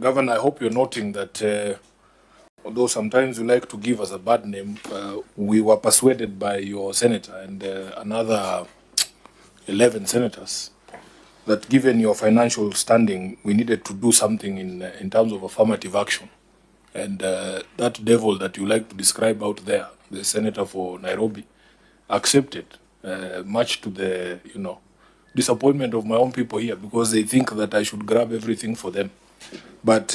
Governor, I hope you're noting that although sometimes you like to give us a bad name, we were persuaded by your senator and another 11 senators that given your financial standing, we needed to do something in terms of affirmative action. And that devil that you like to describe out there, the senator for Nairobi, accepted, much to the disappointment of my own people here, because they think that I should grab everything for them. But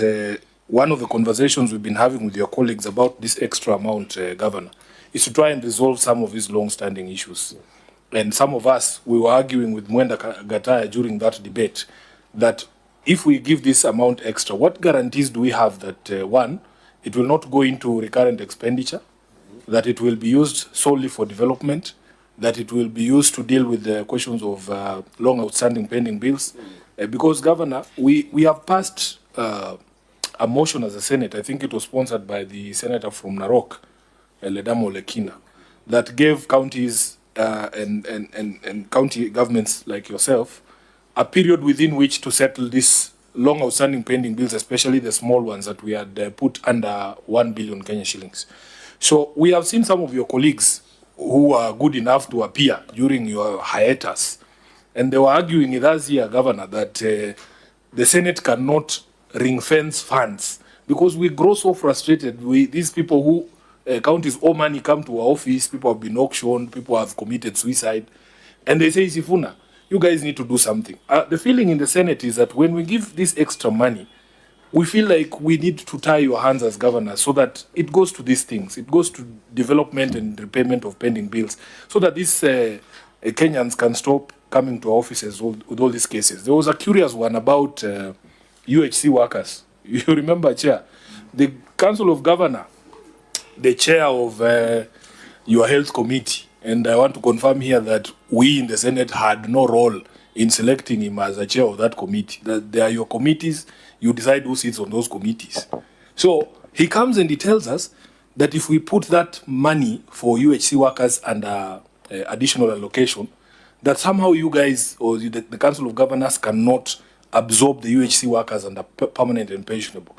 one of the conversations we've been having with your colleagues about this extra amount, Governor, is to try and resolve some of these long-standing issues. And some of us, we were arguing with Mwenda Gataya during that debate that if we give this amount extra, what guarantees do we have that, one, it will not go into recurrent expenditure, that it will be used solely for development, that it will be used to deal with the questions of long outstanding pending bills? Because, Governor, we have passed a motion as a Senate, I think it was sponsored by the senator from Narok, Ledamo Lekina, that gave counties and county governments like yourself a period within which to settle these long outstanding pending bills, especially the small ones that we had put under 1 billion Kenya shillings. So we have seen some of your colleagues who are good enough to appear during your hiatus, and they were arguing with us here, Governor, that the Senate cannot ring-fence funds because we grow so frustrated. These people who counties owe money come to our office, people have been auctioned, people have committed suicide, and they say, Sifuna, you guys need to do something. The feeling in the Senate is that when we give this extra money, we feel like we need to tie your hands as governor so that it goes to these things. It goes to development and repayment of pending bills so that these Kenyans can stop coming to offices with all these cases. There was a curious one about UHC workers. You remember, Chair? The Council of Governor, the chair of your health committee, and I want to confirm here that we in the Senate had no role in selecting him as a chair of that committee. That they are your committees, you decide who sits on those committees. So he comes and he tells us that if we put that money for UHC workers under additional allocation, that somehow you guys or the Council of Governors cannot absorb the UHC workers under permanent and pensionable.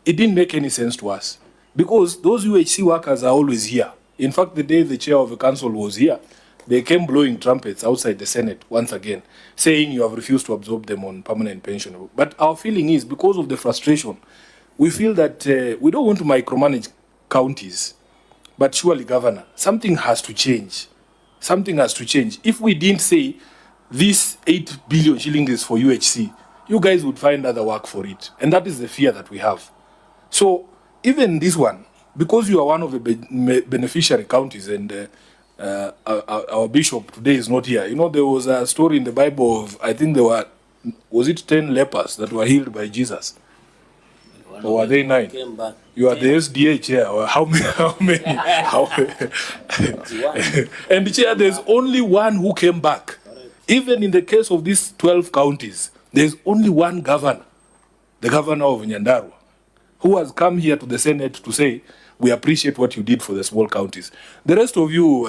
It didn't make any sense to us because those UHC workers are always here. In fact, the day the chair of the council was here, they came blowing trumpets outside the Senate once again, saying you have refused to absorb them on permanent pension. But our feeling is, because of the frustration, we feel that we don't want to micromanage counties, but surely, Governor, something has to change. Something has to change. If we didn't say this 8 billion shillings is for UHC, you guys would find other work for it. And that is the fear that we have. So even this one, because you are one of the beneficiary counties and our bishop today is not here. You know, there was a story in the Bible of, I think there were, was it 10 lepers that were healed by Jesus? Or were they 9? You are the SDA chair. Or how many? And the chair, there's only one who came back. Even in the case of these 12 counties, there's only one governor, the governor of Nyandarua, who has come here to the Senate to say, we appreciate what you did for the small counties. The rest of you,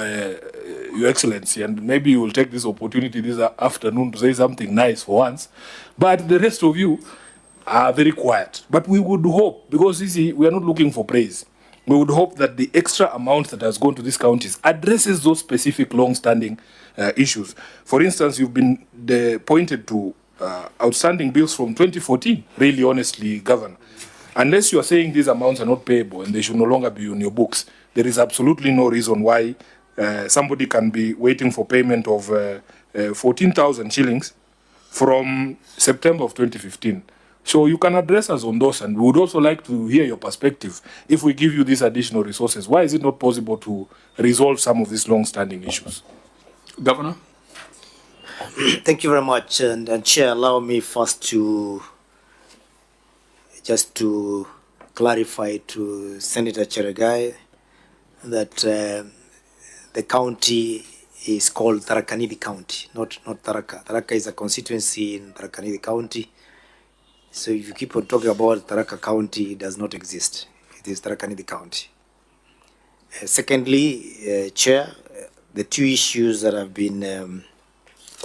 Your Excellency, and maybe you will take this opportunity this afternoon to say something nice for once, but the rest of you are very quiet. But we would hope, because you see, we are not looking for praise, we would hope that the extra amount that has gone to these counties addresses those specific long-standing issues. For instance, you've been pointed to outstanding bills from 2014, really honestly, Governor. Unless you are saying these amounts are not payable and they should no longer be on your books, there is absolutely no reason why somebody can be waiting for payment of 14,000 shillings from September of 2015. So you can address us on those, and we would also like to hear your perspective. If we give you these additional resources, why is it not possible to resolve some of these long-standing issues? Governor? Thank you very much. And Chair, allow me first to just to clarify to Senator Cheregai that the county is called Tharaka Nithi County, not Tharaka. Tharaka is a constituency in Tharaka Nithi County. So if you keep on talking about Tharaka County, it does not exist. It is Tharaka Nithi County. Secondly, Chair, the two issues that have been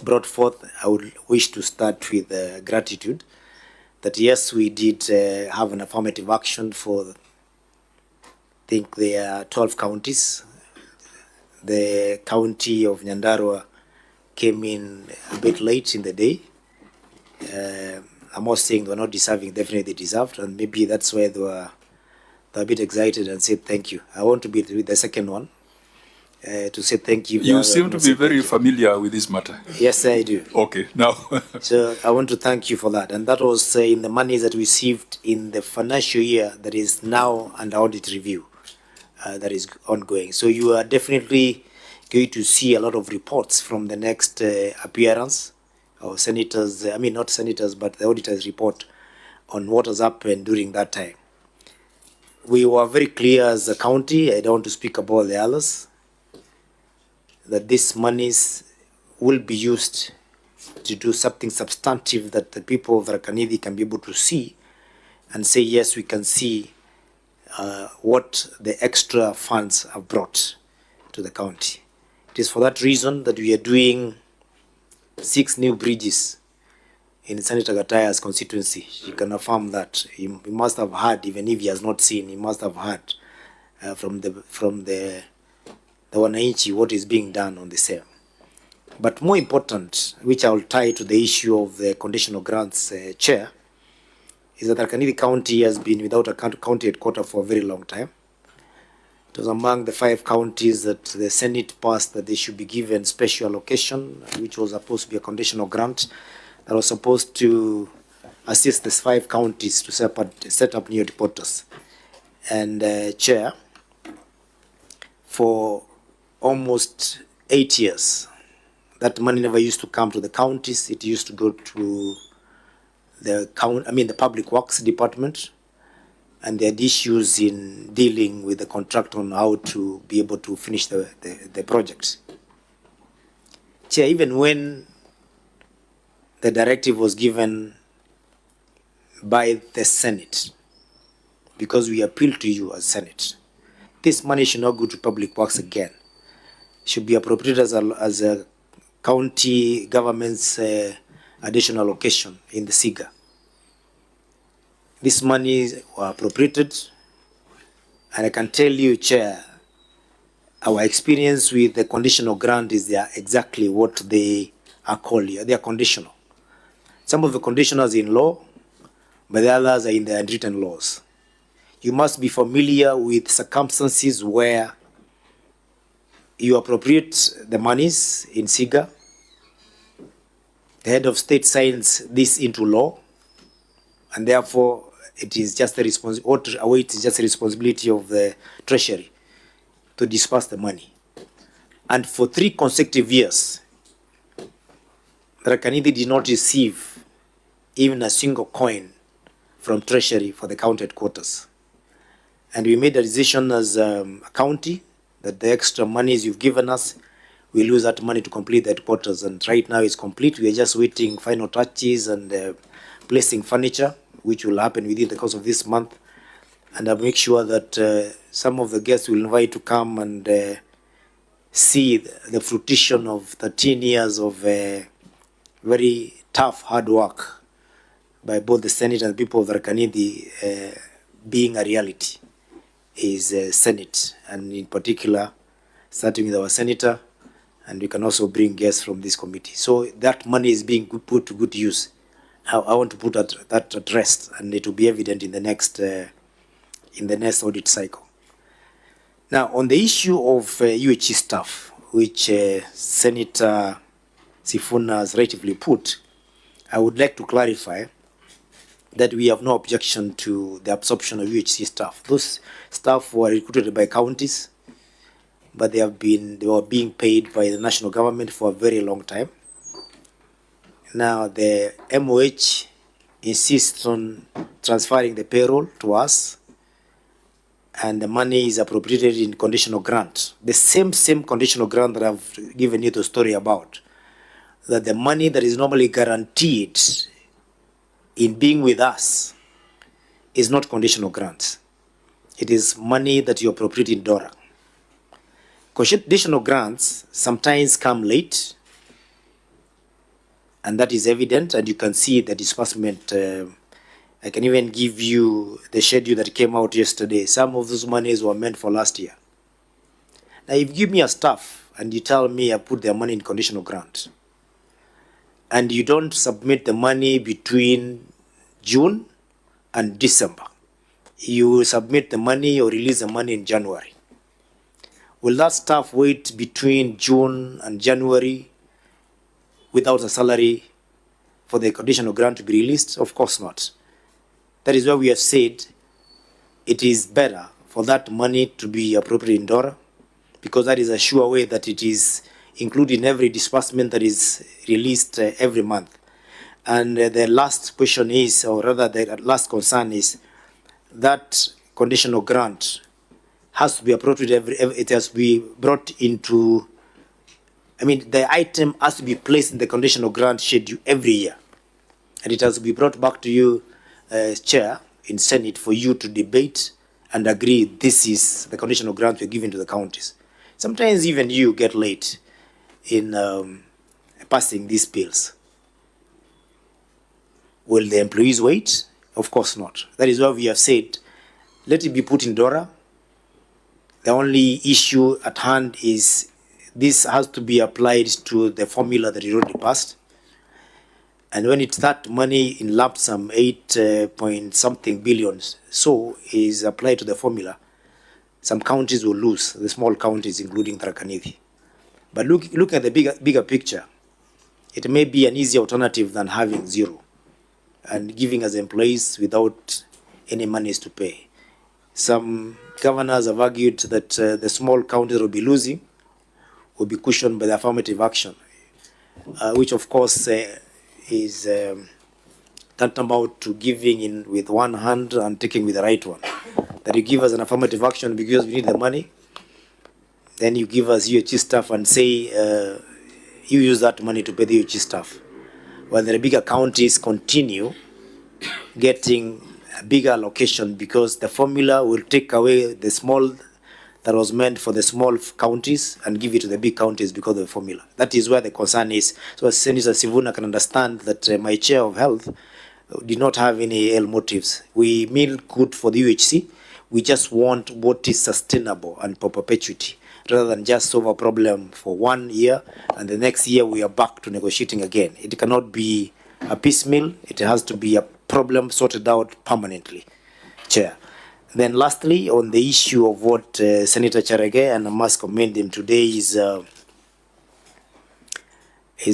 brought forth, I would wish to start with gratitude. that yes, we did have an affirmative action for, I think there are 12 counties. The county of Nyandarua came in a bit late in the day. I'm not saying they were not deserving, definitely they deserved, and maybe that's why they were a bit excited and said thank you. I want to be the second one to say thank you. You seem to be very familiar with this matter. Yes, I do. Okay, now. So I want to thank you for that. And that was in the money that we received in the financial year that is now under audit review that is ongoing. So you are definitely going to see a lot of reports from the next appearance of senators, I mean not senators, but the auditors report on what has happened during that time. We were very clear as a county, I don't want to speak about the others, that these monies will be used to do something substantive that the people of Tharaka Nithi can be able to see and say, yes, we can see what the extra funds have brought to the county. It is for that reason that we are doing 6 new bridges in Senator Gataya's constituency. You can affirm that. He must have heard, even if he has not seen, he must have heard from the wananchi what is being done on the same. But more important, which I will tie to the issue of the conditional grants chair, is that Tharaka Nithi County has been without a county headquarters for a very long time. It was among the 5 counties that the Senate passed that they should be given special allocation, which was supposed to be a conditional grant that was supposed to assist these 5 counties to set up new headquarters. And chair, for almost 8 years, that money never used to come to the counties. It used to go to the Public Works Department, and they had issues in dealing with the contract on how to be able to finish the project. Chair, even when the directive was given by the Senate, because we appeal to you as Senate, this money should not go to Public Works again. It should be appropriated as a county government's additional allocation in the SIGA. This money were appropriated, and I can tell you, Chair, our experience with the conditional grant is they are exactly what they are called here. They are conditional. Some of the conditionals in law, but the others are in the unwritten laws. You must be familiar with circumstances where you appropriate the monies in SIGA, the head of state signs this into law, and therefore it is just the responsibility of the treasury to disperse the money. And for 3 consecutive years, Tharaka Nithi did not receive even a single coin from treasury for the county headquarters. And we made a decision as a county that the extra monies you've given us, we'll use that money to complete the headquarters. And right now it's complete. We are just waiting final touches and placing furniture, which will happen within the course of this month. And I'll make sure that some of the guests will invite to come and see the fruition of 13 years of very tough, hard work by both the Senate and the people of Tharaka Nithi being a reality is Senate, and in particular, starting with our Senator, and we can also bring guests from this committee. So that money is being put to good use. I want to put that at rest, and it will be evident in the next audit cycle. Now, on the issue of UHE staff, which Senator Sifuna has rightfully put, I would like to clarify that we have no objection to the absorption of UHC staff. Those staff were recruited by counties, but they were being paid by the national government for a very long time. Now the MOH insists on transferring the payroll to us, and the money is appropriated in conditional grant. The same conditional grant that I've given you the story about, that the money that is normally guaranteed in being with us is not conditional grants. It is money that you appropriate in DORA. Conditional grants sometimes come late, and that is evident, and you can see the disbursement I can even give you the schedule that came out yesterday. Some of those monies were meant for last year. Now, if you give me a staff and you tell me I put their money in conditional grant, and you don't submit the money between June and December, you submit the money or release the money in January. Will that staff wait between June and January without a salary for the conditional grant to be released? Of course not. That is why we have said it is better for that money to be appropriated in DORA, because that is a sure way that it is included in every disbursement that is released every month. And the last question is, or rather the last concern is, that conditional grant has to be appropriated, it has to be brought into, the item has to be placed in the conditional grant schedule every year. And it has to be brought back to you, Chair, in Senate for you to debate and agree this is the conditional grant we're giving to the counties. Sometimes even you get late in passing these bills. Will the employees wait? Of course not. That is why we have said, let it be put in DORA. The only issue at hand is this has to be applied to the formula that is already passed. And when it's that money in lump sum, 8 point something billions, so is applied to the formula, some counties will lose, the small counties, including Tharaka Nithi. But look at the bigger picture. It may be an easier alternative than having zero and giving us employees without any monies to pay. Some governors have argued that the small counties will be losing, will be cushioned by the affirmative action, which of course is tantamount to giving in with one hand and taking with the right one. That you give us an affirmative action because we need the money, then you give us UHG staff and say you use that money to pay the UHG staff. While the bigger counties continue getting a bigger allocation because the formula will take away the small that was meant for the small counties and give it to the big counties because of the formula. That is where the concern is. So as Senator Sifuna can understand that my chair of health did not have any ill motives. We mean good for the UHC. We just want what is sustainable and for perpetuity, rather than just solve a problem for 1 year and the next year we are back to negotiating again. It cannot be a piecemeal. It has to be a problem sorted out permanently, Chair. Then lastly, on the issue of what Senator Cherege, and I must commend him today, is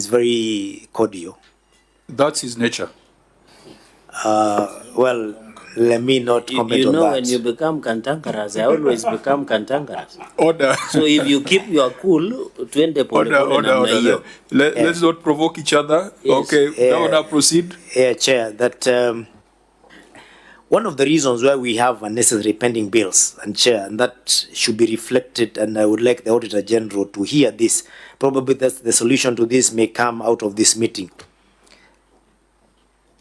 very cordial. That's his nature. Well, let me not comment on that. You know, when you become cantankerous, I always become cantankerous. Order. So if you keep your cool, order. Let's not provoke each other. Yes. Okay, now proceed. Yeah, Chair, that one of the reasons why we have unnecessary pending bills, and Chair, and that should be reflected, and I would like the Auditor General to hear this. Probably that's the solution to this may come out of this meeting.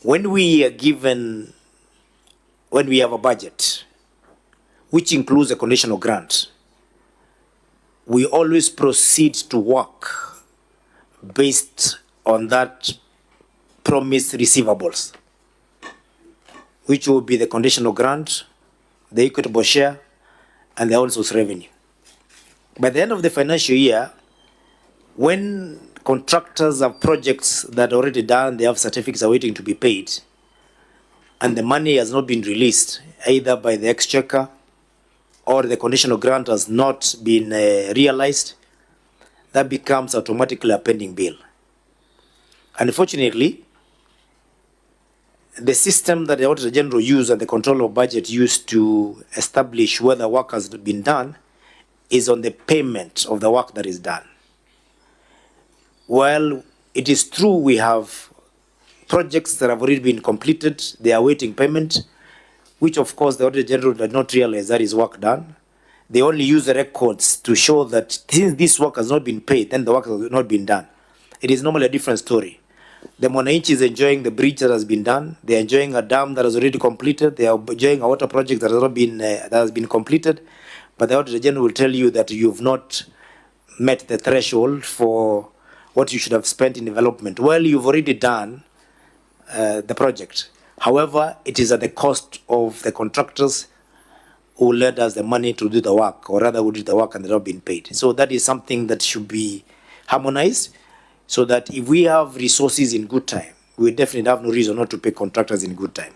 When we are given, when we have a budget, which includes a conditional grant, we always proceed to work based on that promised receivables, which will be the conditional grant, the equitable share, and the outsourced revenue. By the end of the financial year, when contractors have projects that are already done, they have certificates are waiting to be paid, and the money has not been released, either by the exchequer or the conditional grant has not been realized, that becomes automatically a pending bill. Unfortunately, the system that the Auditor General used and the Controller of Budget used to establish whether work has been done is on the payment of the work that is done. Well, it is true we have projects that have already been completed, they are awaiting payment, which of course the Auditor General did not realize that is work done. They only use the records to show that since this work has not been paid, then the work has not been done. It is normally a different story. The Mwananchi is enjoying the bridge that has been done. They are enjoying a dam that has already completed. They are enjoying a water project that has not been that has been completed. But the Auditor General will tell you that you've not met the threshold for what you should have spent in development. Well, you've already done the project. However, it is at the cost of the contractors who lend us the money to do the work, or rather who did the work and they're not being paid. So that is something that should be harmonized, so that if we have resources in good time, we definitely have no reason not to pay contractors in good time.